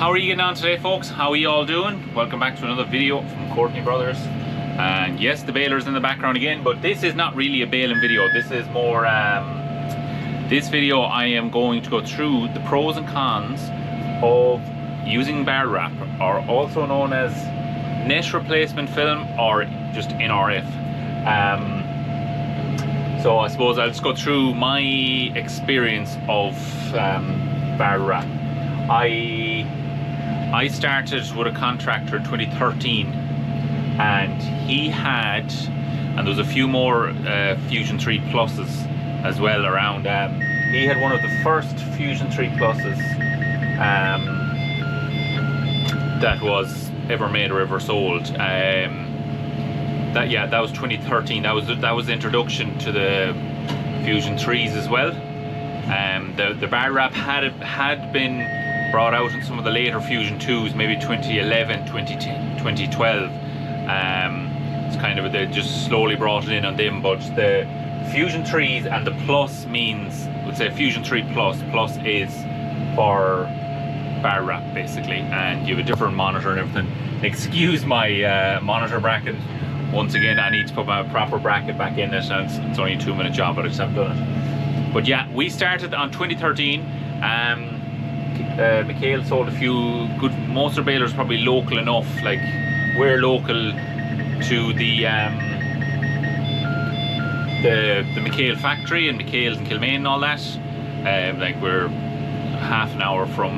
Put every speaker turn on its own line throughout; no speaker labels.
How are you getting on today, folks? How are you all doing? Welcome back to another video from Courtney Brothers. And yes, the baler's in the background again, but this is not really a baling video. This is more, this video I am going to go through the pros and cons of using bar wrap, or also known as net replacement film, or just NRF. So I suppose I'll just go through my experience of bar wrap. I started with a contractor in 2013, and he had, and there was a few more Fusion 3 Pluses as well around. He had one of the first Fusion 3 Pluses that was ever made or ever sold. That was 2013. That was the introduction to the Fusion 3s as well. The bar wrap had been brought out in some of the later Fusion 2s, maybe 2011, 2010, 2012. It's kind of, they just slowly brought it in on them, but the Fusion 3s and the Plus means, let's say Fusion 3 Plus is for bar wrap basically, and you have a different monitor and everything. Excuse my monitor bracket. Once again, I need to put my proper bracket back in it, and it's only a 2-minute job, but I just haven't done it. But yeah, we started on 2013. Mikhail sold a few good, most of the balers probably local enough, like we're local to the Mikhail factory and Mikhail's in Kilmaine and all that. Like we're half an hour from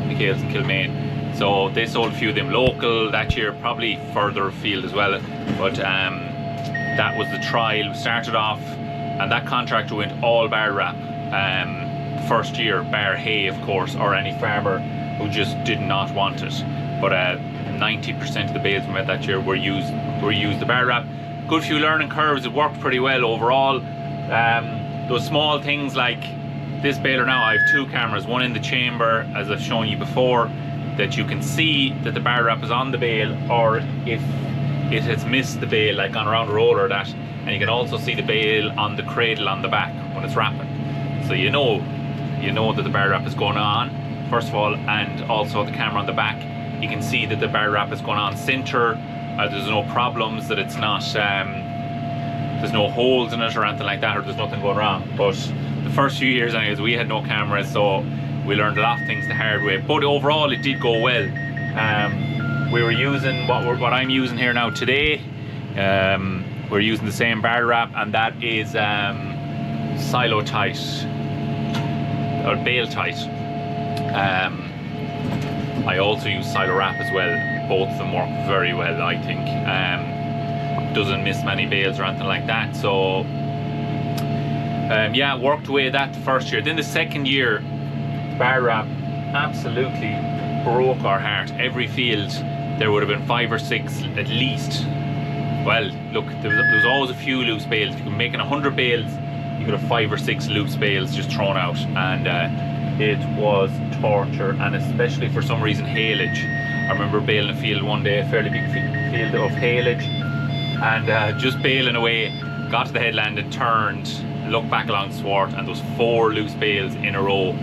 Mikhail's in Kilmaine. So they sold a few of them local that year, probably further afield as well. But that was the trial. We started off, and that contractor went all bar wrap. First year, bar hay, of course, or any farmer who just did not want it. But 90% of the bales we made that year were used the bar wrap. Good few learning curves. It worked pretty well overall. Those small things like this baler now, I have 2 cameras, one in the chamber, as I've shown you before, that you can see that the bar wrap is on the bale, or if it has missed the bale, like gone around a roller or that, and you can also see the bale on the cradle on the back when it's wrapping. So you know that the bar wrap is going on, first of all, and also the camera on the back, you can see that the bar wrap is going on center. There's no problems, that it's not, there's no holes in it or anything like that, or there's nothing going wrong. But the first few years anyways, we had no cameras, so we learned a lot of things the hard way, but overall it did go well. We were using what I'm using here now today. We're using the same bar wrap, and that is silo tight, or bale tight. I also use silo wrap as well. Both of them work very well, I think. Doesn't miss many bales or anything like that. So yeah, worked away that the first year. Then the second year, bar wrap absolutely broke our heart. Every field there would have been 5 or 6 at least. Well, look, there was always a few loose bales. If you were making 100 bales, you could have 5 or 6 loose bales just thrown out, and it was torture, and especially for some reason haylage. I remember baling a field one day, a fairly big field of haylage, and just baling away, got to the headland and turned, looked back along the sward, and there was 4 loose bales in a row,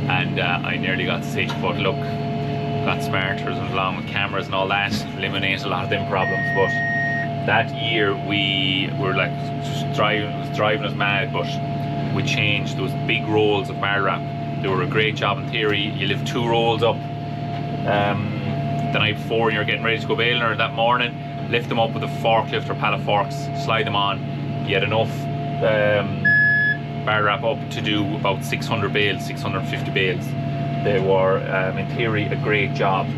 and I nearly got sick. But look, got smarter and along with cameras and all that, eliminated a lot of them problems. But that year we were like just driving us mad, but we changed those big rolls of bar wrap. They were a great job in theory. You lift 2 rolls up the night before and you're getting ready to go baling, or that morning, lift them up with a forklift or pallet forks, slide them on. You had enough bar wrap up to do about 600 bales, 650 bales. They were in theory a great job,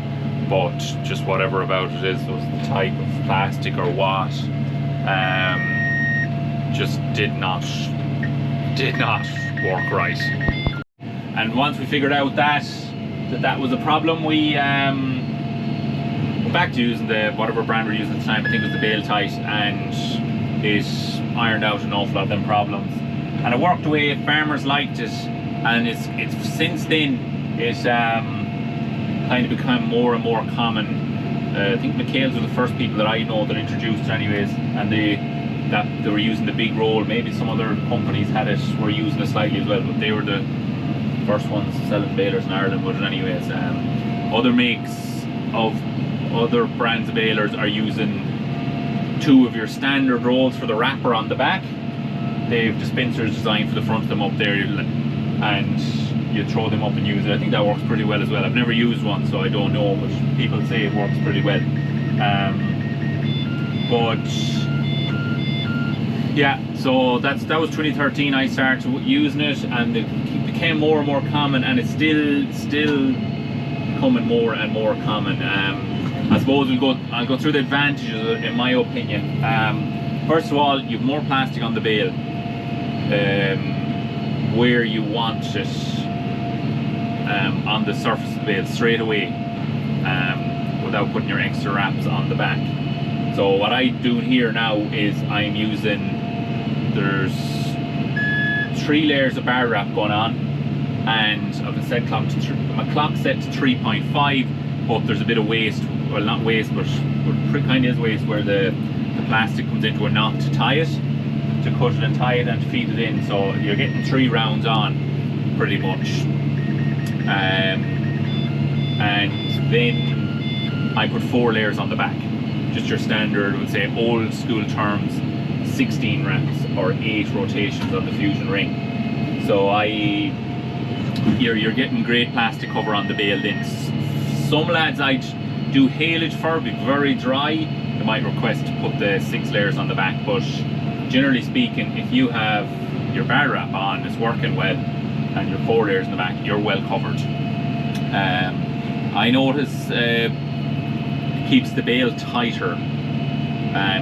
but just whatever about it is, was the type of plastic or what, just did not work right. And once we figured out that was a problem, we went back to using the whatever brand we were using at the time. I think it was the Bale Tight, and it ironed out an awful lot of them problems, and it worked away. Farmers liked it, and it's since then it's kind of become more and more common. I think Mikhail's were the first people that I know that introduced it anyways, and they were using the big roll. Maybe some other companies had it, were using it slightly as well, but they were the first ones selling balers in Ireland with it anyways. Other makes of other brands of balers are using 2 of your standard rolls for the wrapper on the back. They have dispensers designed for the front of them up there, and you throw them up and use it. I think that works pretty well as well. I've never used one, so I don't know, but people say it works pretty well. But yeah, so that was 2013 I started using it, and it became more and more common, and it's still becoming more and more common. I suppose I'll go through the advantages in my opinion. First of all, you have more plastic on the bale where you want it, on the surface of the bale straight away, without putting your extra wraps on the back. So what I do here now is I'm using, there's 3 layers of bar wrap going on, and I've set my clock set to 3.5, but there's a bit of waste, well not waste, but kind of is waste, where the plastic comes into a knot to tie it, to cut it and tie it and to feed it in. So you're getting 3 rounds on pretty much. And then I put 4 layers on the back, just your standard, I would say old school terms, 16 wraps or 8 rotations on the Fusion ring. So you're getting great plastic cover on the bale. Then some lads I'd do haylage for, be very dry, they might request to put the 6 layers on the back, but generally speaking, if you have your bar wrap on, it's working well, and your 4 layers in the back, you're well covered. I notice keeps the bale tighter.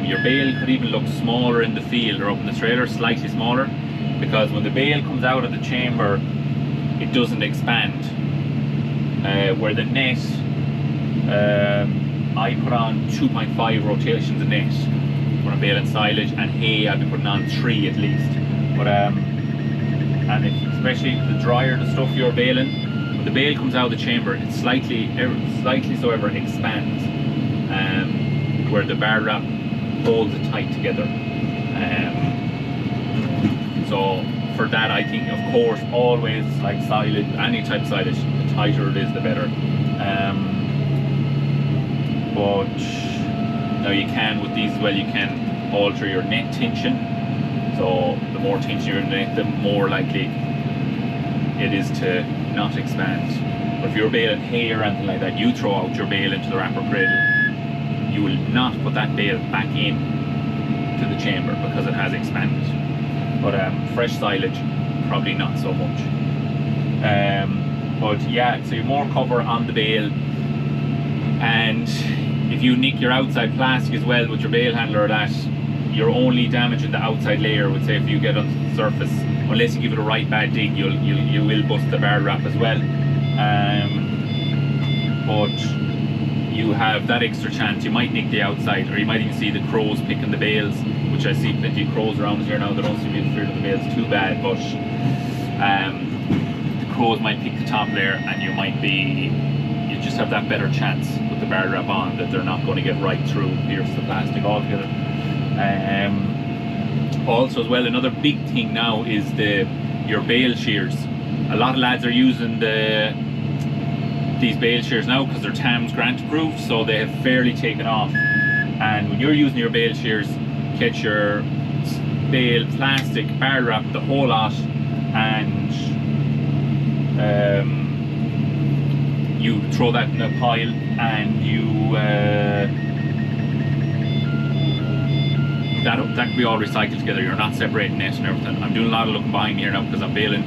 Your bale could even look smaller in the field or up in the trailer, slightly smaller, because when the bale comes out of the chamber, it doesn't expand. Where the net, I put on 2.5 rotations a net when I'm baling silage, and hay I'll be putting on 3 at least. But and especially the drier the stuff you're baling, when the bale comes out of the chamber, it slightly so ever expands, where the bar wrap holds it tight together. So for that, I think, of course, always, like silage, any type of silage, the tighter it is, the better. But now you can, with these as well, you can alter your net tension. So the more tension you're in the net, the more likely it is to not expand. But if you're baling hay or anything like that, you throw out your bale into the wrapper cradle, you will not put that bale back in to the chamber because it has expanded. But fresh silage, probably not so much. But yeah, so you're more cover on the bale, and if you nick your outside plastic as well with your bale handler, that you're only damaging the outside layer. I would say if you get on the surface, unless you give it a right bad dig, you will bust the bar wrap as well. But you have that extra chance. You might nick the outside, or you might even see the crows picking the bales, which I see plenty of crows around here now. They don't seem to be afraid of the bales too bad, but the crows might pick the top layer, and you just have that better chance with the bar wrap on that they're not going to get right through and pierce the plastic altogether. Also as well, another big thing now is your bale shears. A lot of lads are using these bale shears now because they're TAMS grant approved, so they have fairly taken off. And when you're using your bale shears, catch your bale, plastic, bar wrap, the whole lot, and you throw that in a pile, and that can be all recycled together. You're not separating it and everything. I'm doing a lot of looking behind me here now because I'm baling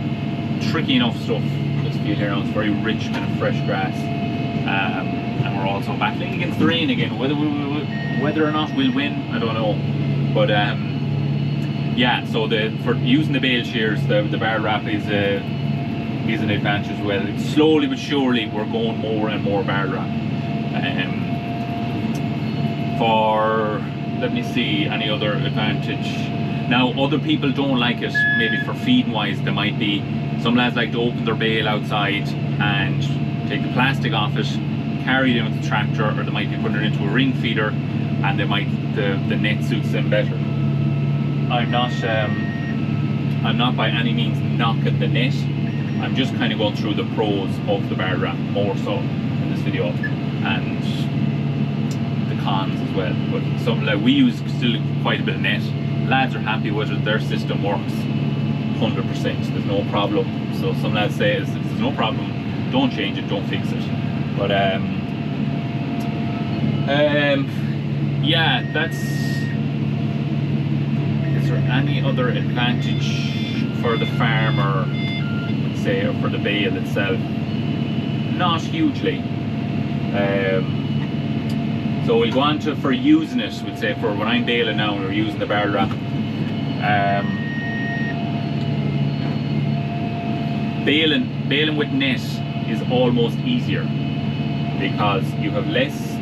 tricky enough stuff. This field here now is very rich, kind of fresh grass, and we're also battling against the rain again. Whether or not we'll win, I don't know. But yeah, so for using the bale shears, the bar wrap is an advantage as well. Slowly but surely, we're going more and more bar wrap. Let me see, any other advantage. Now, other people don't like it, maybe for feeding wise. There might be some lads like to open their bale outside and take the plastic off it, carry it in with the tractor, or they might be putting it into a ring feeder, and the net suits them better. I'm not by any means knocking the net. I'm just kind of going through the pros of the bar wrap more so in this video and the cons as well. But some, like, we use still quite a bit of net. Lads are happy with it. Their system works 100%. There's no problem. So some lads say there's no problem. Don't change it. Don't fix it. But yeah, that's. Is there any other advantage for the farmer, say, or for the bale itself? Not hugely. So we'll go on to for using it. We'd say for when I'm baling now and we're using the barrel wrap. Baling with net is almost easier because you have less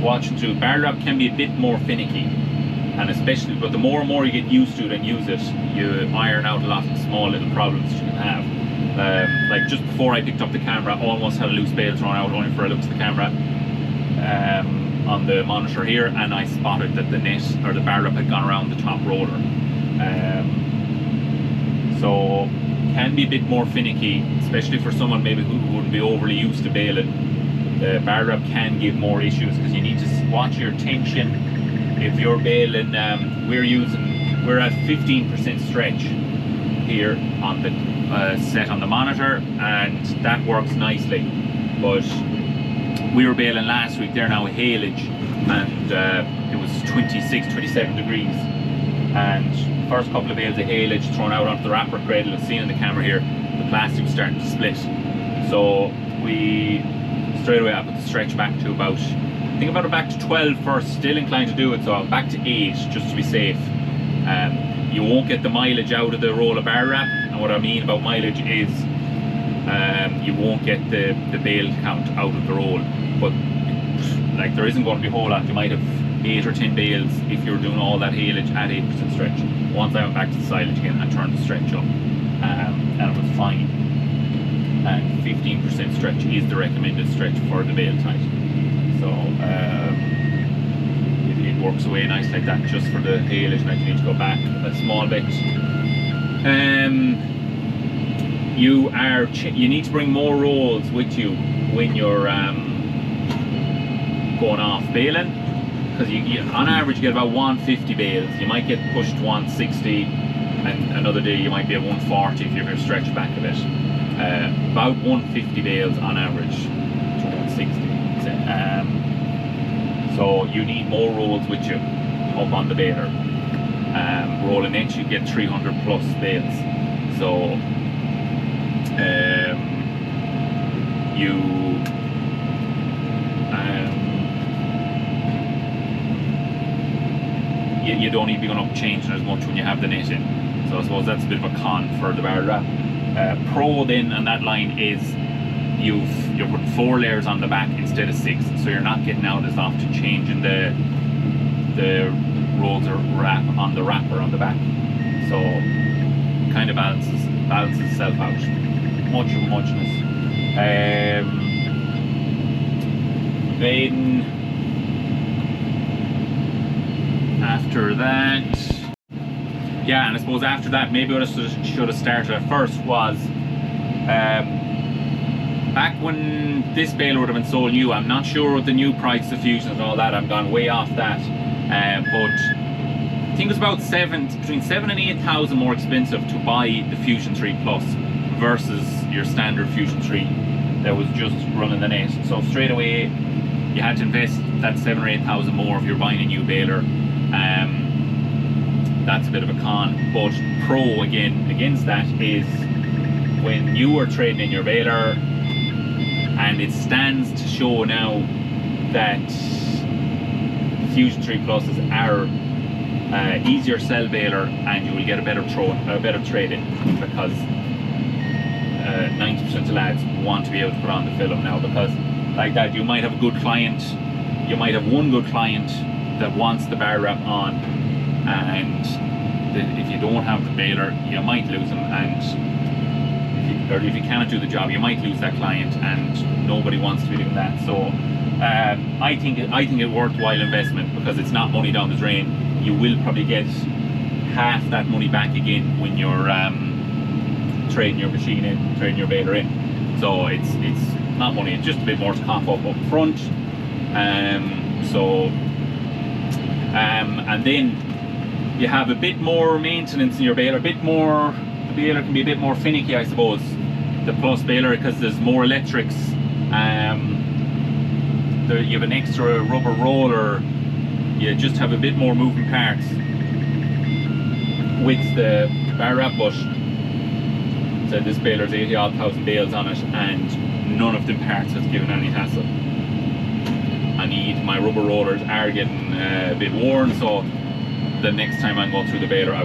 watching through. Barrel wrap can be a bit more finicky, and especially, but the more and more you get used to it and use it, you iron out a lot of small little problems you can have. Like just before I picked up the camera, I almost had a loose bale thrown out only for I looked at the camera on the monitor here, and I spotted that the net or the barrel wrap had gone around the top roller. So can be a bit more finicky, especially for someone maybe who wouldn't be overly used to baling. The barrel wrap can give more issues because you need to watch your tension. If you're baling, we're at 15% stretch here on the set on the monitor, and that works nicely. But we were baling last week there now with haylage, and it was 26, 27 degrees, and first couple of bales of haylage thrown out onto the wrapper cradle, as seen in the camera here, the plastic was starting to split. So we straight away I put the stretch back to about, I think about back to 12 first, still inclined to do it, so back to 8 just to be safe. You won't get the mileage out of the roll of barrel wrap, and what I mean about mileage is you won't get the bale count out of the roll, but like there isn't going to be a whole lot. You might have 8 or 10 bales if you're doing all that haylage at 8% stretch. Once I went back to the silage again, I turned the stretch up, and it was fine. And 15% stretch is the recommended stretch for the bale type. So it works away nice like that just for the haylage, and I need to go back a small bit. You need to bring more rolls with you when you're going off baling, because you on average you get about 150 bales. You might get pushed 160, and another day you might be at 140 if you're stretched back a bit. About 150 bales on average to 160. So you need more rolls with you up on the baler. Rolling net you get 300 plus bales. So you don't need to be going up changing as much when you have the net in. So I suppose that's a bit of a con for the barrel wrap. Pro then on that line is you're putting 4 layers on the back instead of 6, so you're not getting out as often changing the rolls or wrap on the wrapper on the back. So kind of balances itself out. Much of a muchness. Then after that, yeah, and I suppose after that maybe what I should have started at first was back when this baler would have been sold new. I'm not sure what the new price of Fusions and all that, I've gone way off that, but I think it was about between 7,000 and 8,000 more expensive to buy the Fusion 3 Plus versus your standard Fusion 3 that was just running the net. So straight away you had to invest that 7,000 or 8,000 more if you're buying a new baler. That's a bit of a con. But pro again against that is when you are trading in your baler, and it stands to show now that Fusion 3 Pluses are easier sell baler, and you will get a better trade in, because 90% of lads want to be able to put on the film now, because like that you might have a good client, you might have one good client that wants the barrel wrap on, and if you don't have the baler you might lose them, and if you cannot do the job you might lose that client, and nobody wants to be doing that. So I think it's worthwhile investment, because it's not money down the drain. You will probably get half that money back again when you're trading your machine in, trading your baler in. So it's not money, it's just a bit more to cough up front. And then you have a bit more maintenance in your baler, the baler can be a bit more finicky, I suppose, the Plus baler, because there's more electrics. You have an extra rubber roller, you just have a bit more moving parts with the bar wrap. But so this baler's 80,000 bales on it, and none of the parts has given any hassle. My rubber rollers are getting a bit worn, so the next time I'm going through the baler, I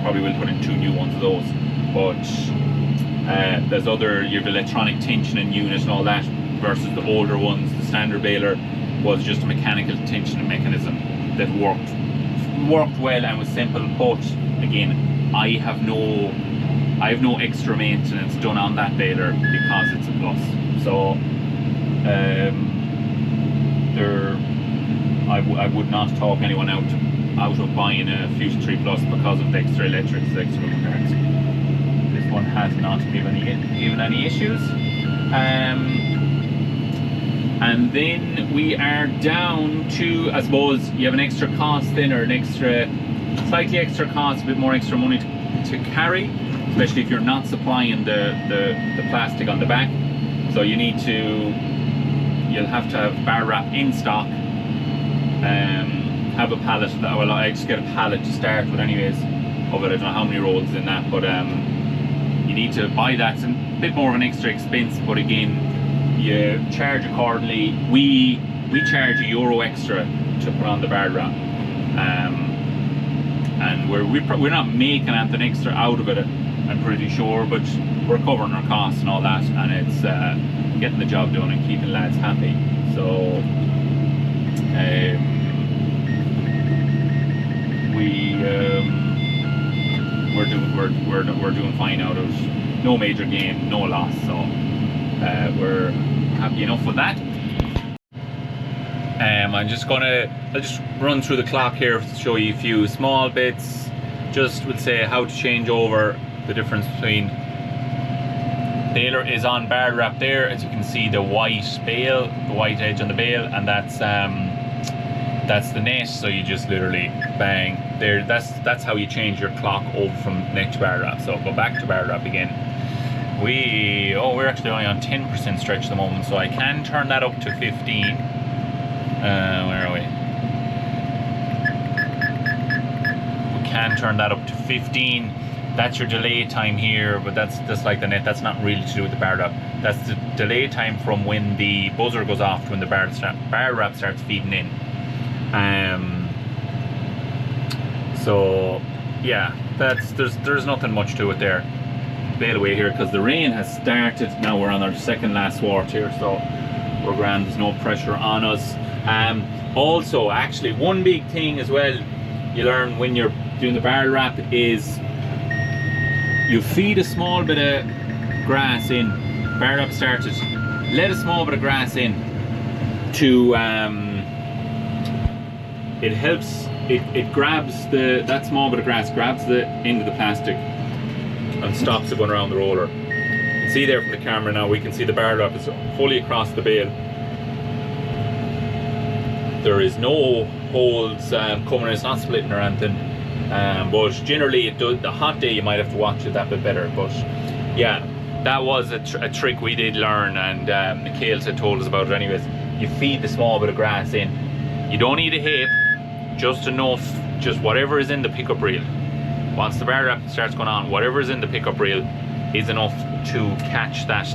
probably will put in 2 new ones of those. But there's you have electronic tensioning unit and all that, versus the older ones. The standard baler was just a mechanical tensioning mechanism that worked well and was simple. But again, I have no extra maintenance done on that baler because it's a Plus. So I would not talk anyone out of buying a Fusion 3 Plus because of the extra electrics, the extra moving parts. This one has not given any issues. And then we are down to, I suppose, you have an extra cost then, or slightly extra cost, a bit more extra money to carry, especially if you're not supplying the plastic on the back. So you'll have to have bar wrap in stock, have a pallet. Well, I just get a pallet to start with anyways of it. I don't know how many rolls in that, but you need to buy that. It's a bit more of an extra expense, but again, you charge accordingly. We charge €1 extra to put on the bar wrap, and we're not making anything extra out of it, I'm pretty sure, but we're covering our costs and all that, and it's getting the job done and keeping lads happy. So we're doing fine out of no major gain, no loss. So we're happy enough with that. I'll just run through the clock here to show you a few small bits. Just would say how to change over, the difference between baler is on bar wrap there, as you can see, the white edge on the bale, and that's the net. So you just literally bang there. That's how you change your clock over from net to bar wrap. So go back to bar wrap again. We're actually only on 10% stretch at the moment, so I can turn that up to 15. Where are we? We can turn that up to 15. That's your delay time here, but that's just like the net. That's not really to do with the bar wrap. That's the delay time from when the buzzer goes off to when the bar wrap starts feeding in. So yeah, there's nothing much to it there. Bail away here because the rain has started. Now we're on our second last swart here, so we're grand. There's no pressure on us. Also, actually, one big thing as well you learn when you're doing the bar wrap is you feed a small bit of grass in. Bar wrap started. Let a small bit of grass in to it helps. It grabs that small bit of grass grabs the end of the plastic and stops it going around the roller. You can see there from the camera now, we can see the bar wrap is fully across the bale. There is no holes coming, it's not splitting or anything. But generally the hot day you might have to watch it that bit better. But yeah, that was a trick we did learn, and Michael had told us about it anyways. You feed the small bit of grass in. You don't need a heap, just enough, just whatever is in the pickup reel. Once the bar wrap starts going on, whatever is in the pickup reel is enough to catch that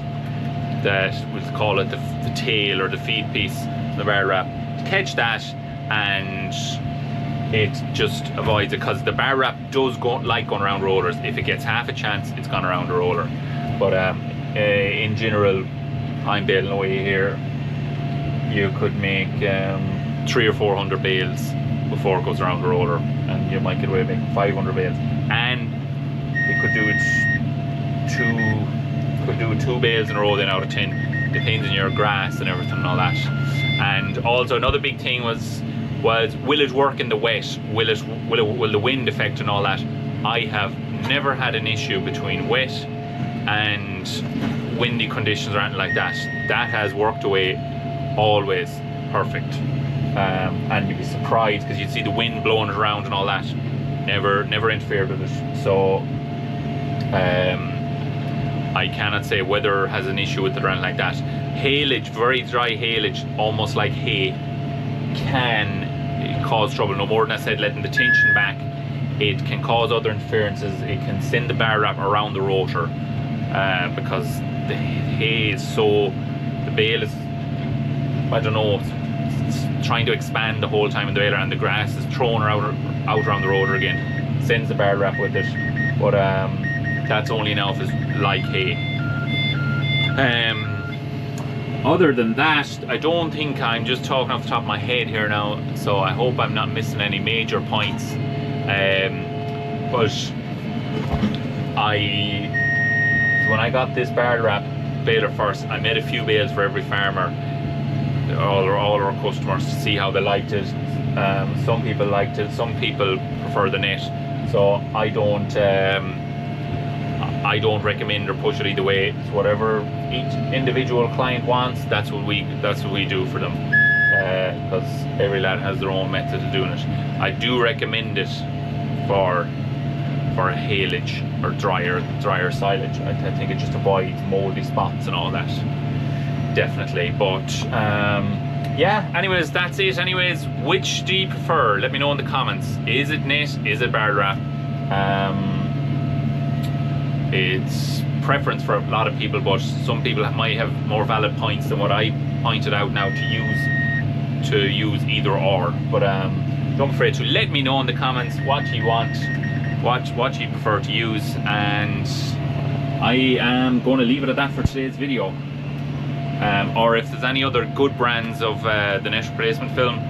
we'll call it the tail or the feed piece of the bar wrap. Catch that, and it just avoids it, because the bar wrap does like going around rollers. If it gets half a chance, it's gone around a roller. But in general, I'm baling away here. You could make 300 or 400 bales before it goes around the roller, and you might get away with making 500 bales. And it could do it two bales in a row then out of 10, depends on your grass and everything and all that. And also another big thing was will it work in the wet? Will the wind affect and all that? I have never had an issue between wet and windy conditions or anything like that, that has worked away always perfect. And you'd be surprised because you'd see the wind blowing it around and all that. Never interfered with it. So I cannot say weather has an issue with it or anything like that. Haylage, very dry haylage, almost like hay, can cause trouble. No more than I said, letting the tension back, it can cause other interferences. It can send the bar wrap around the rotor because the hay is so, the bale is, I don't know, it's trying to expand the whole time in the baler, and the grass is thrown out around the rotor again, sends the bar wrap with it. But that's only now if it's like hay. Other than that, I don't think, I'm just talking off the top of my head here now, so I hope I'm not missing any major points. But when I got this bar wrap baler first, I made a few bales for every farmer, all our customers, to see how they liked it. Some people liked it, some people prefer the net, so I don't recommend or push it either way. It's whatever each individual client wants. That's what we do for them, because every lad has their own method of doing it. I do recommend it for haylage or drier silage. I think it just avoids moldy spots and all that, definitely. But yeah, anyways, that's it. Anyways, which do you prefer? Let me know in the comments. Is it net? Is it bar wrap? It's preference for a lot of people, but some people might have more valid points than what I pointed out now to use either or. But don't be afraid to let me know in the comments what you want, what you prefer to use, and I am going to leave it at that for today's video. Or if there's any other good brands of the net replacement film,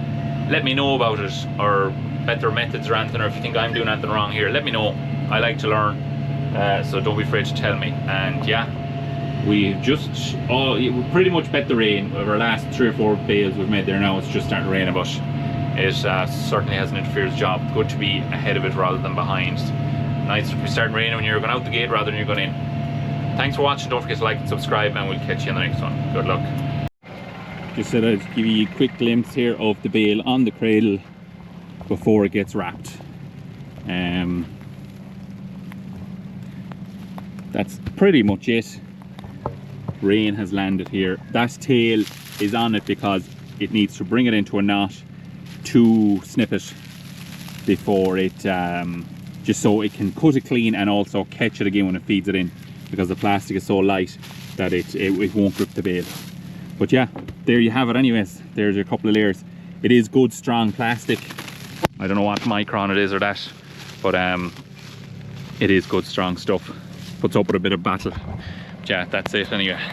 let me know about it, or better methods or anything, or if you think I'm doing anything wrong here, let me know. I like to learn. So don't be afraid to tell me. And yeah, we pretty much bet the rain. Our last 3 or 4 bales we've made there now, it's just starting to rain, but it certainly hasn't interfered with the job. Good to be ahead of it rather than behind. Nice to be starting raining when you're going out the gate rather than you're going in. Thanks for watching. Don't forget to like and subscribe, and we'll catch you in the next one. Good luck. Just said I'd give you a quick glimpse here of the bale on the cradle before it gets wrapped. That's pretty much it. Rain has landed here. That tail is on it because it needs to bring it into a knot to snip it before it, just so it can cut it clean and also catch it again when it feeds it in, because the plastic is so light that it won't grip the bale. But yeah, there you have it. Anyways, there's a couple of layers. It is good strong plastic. I don't know what micron it is or that, but it is good strong stuff. Puts up with a bit of battle. Yeah, that's it anyway.